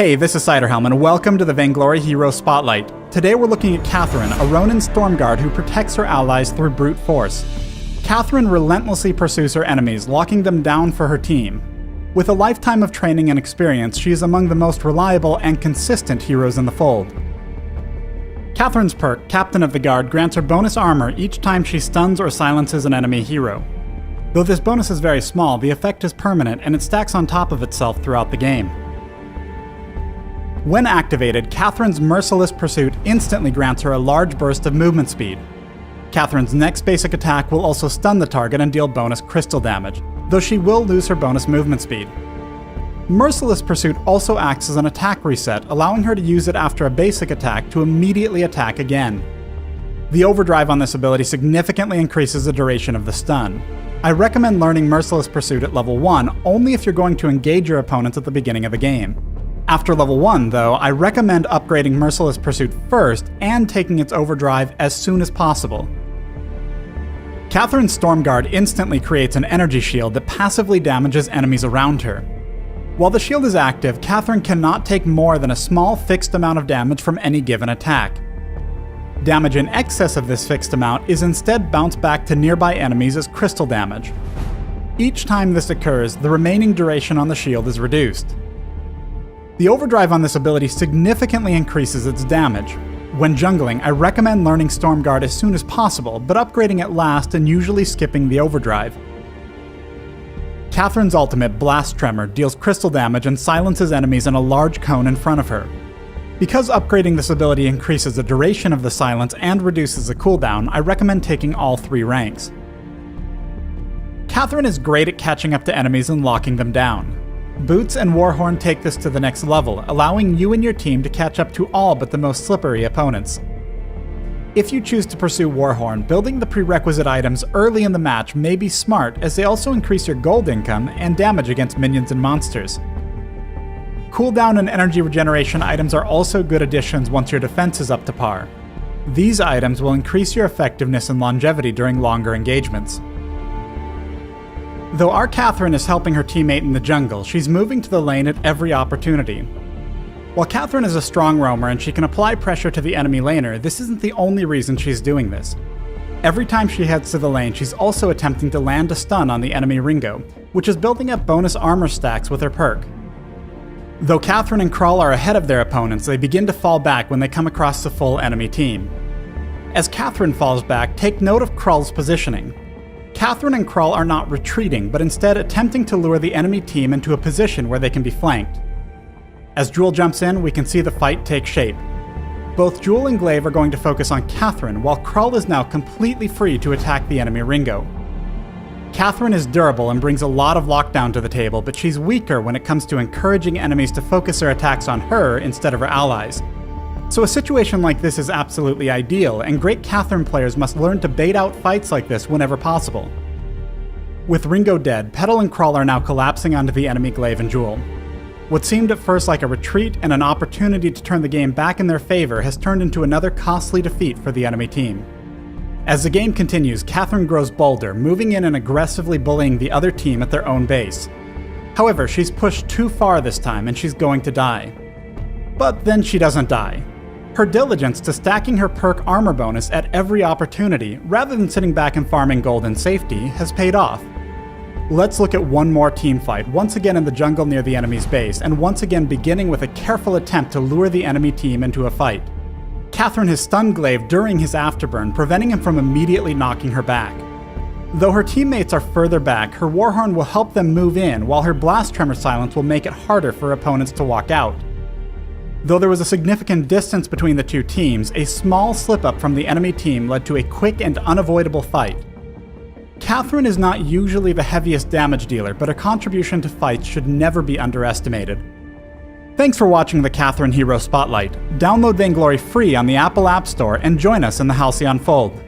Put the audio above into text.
Hey, this is Ciderhelm, and welcome to the Vainglory Hero Spotlight. Today we're looking at Catherine, a Ronin Stormguard who protects her allies through brute force. Catherine relentlessly pursues her enemies, locking them down for her team. With a lifetime of training and experience, she is among the most reliable and consistent heroes in the fold. Catherine's perk, Captain of the Guard, grants her bonus armor each time she stuns or silences an enemy hero. Though this bonus is very small, the effect is permanent and it stacks on top of itself throughout the game. When activated, Catherine's Merciless Pursuit instantly grants her a large burst of movement speed. Catherine's next basic attack will also stun the target and deal bonus crystal damage, though she will lose her bonus movement speed. Merciless Pursuit also acts as an attack reset, allowing her to use it after a basic attack to immediately attack again. The overdrive on this ability significantly increases the duration of the stun. I recommend learning Merciless Pursuit at level 1 only if you're going to engage your opponents at the beginning of the game. After level 1, though, I recommend upgrading Merciless Pursuit first and taking its overdrive as soon as possible. Catherine's Stormguard instantly creates an energy shield that passively damages enemies around her. While the shield is active, Catherine cannot take more than a small fixed amount of damage from any given attack. Damage in excess of this fixed amount is instead bounced back to nearby enemies as crystal damage. Each time this occurs, the remaining duration on the shield is reduced. The overdrive on this ability significantly increases its damage. When jungling, I recommend learning Stormguard as soon as possible, but upgrading it last and usually skipping the overdrive. Catherine's ultimate, Blast Tremor, deals crystal damage and silences enemies in a large cone in front of her. Because upgrading this ability increases the duration of the silence and reduces the cooldown, I recommend taking all 3 ranks. Catherine is great at catching up to enemies and locking them down. Boots and Warhorn take this to the next level, allowing you and your team to catch up to all but the most slippery opponents. If you choose to pursue Warhorn, building the prerequisite items early in the match may be smart, as they also increase your gold income and damage against minions and monsters. Cooldown and energy regeneration items are also good additions once your defense is up to par. These items will increase your effectiveness and longevity during longer engagements. Though our Catherine is helping her teammate in the jungle, she's moving to the lane at every opportunity. While Catherine is a strong roamer and she can apply pressure to the enemy laner, this isn't the only reason she's doing this. Every time she heads to the lane, she's also attempting to land a stun on the enemy Ringo, which is building up bonus armor stacks with her perk. Though Catherine and Krull are ahead of their opponents, they begin to fall back when they come across the full enemy team. As Catherine falls back, take note of Krull's positioning. Catherine and Krull are not retreating, but instead attempting to lure the enemy team into a position where they can be flanked. As Jewel jumps in, we can see the fight take shape. Both Jewel and Glaive are going to focus on Catherine, while Krull is now completely free to attack the enemy Ringo. Catherine is durable and brings a lot of lockdown to the table, but she's weaker when it comes to encouraging enemies to focus their attacks on her instead of her allies. So a situation like this is absolutely ideal, and great Catherine players must learn to bait out fights like this whenever possible. With Ringo dead, Petal and Krull are now collapsing onto the enemy Glaive and Jewel. What seemed at first like a retreat and an opportunity to turn the game back in their favor has turned into another costly defeat for the enemy team. As the game continues, Catherine grows bolder, moving in and aggressively bullying the other team at their own base. However, she's pushed too far this time and she's going to die. But then she doesn't die. Her diligence to stacking her perk armor bonus at every opportunity, rather than sitting back and farming gold in safety, has paid off. Let's look at one more team fight, once again in the jungle near the enemy's base, and once again beginning with a careful attempt to lure the enemy team into a fight. Catherine has stunned Glaive during his afterburn, preventing him from immediately knocking her back. Though her teammates are further back, her Warhorn will help them move in, while her Blast Tremor silence will make it harder for opponents to walk out. Though there was a significant distance between the two teams, a small slip-up from the enemy team led to a quick and unavoidable fight. Catherine is not usually the heaviest damage dealer, but her contribution to fights should never be underestimated. Thanks for watching the Catherine Hero Spotlight. Download Vainglory free on the Apple App Store and join us in the Halcyon Fold.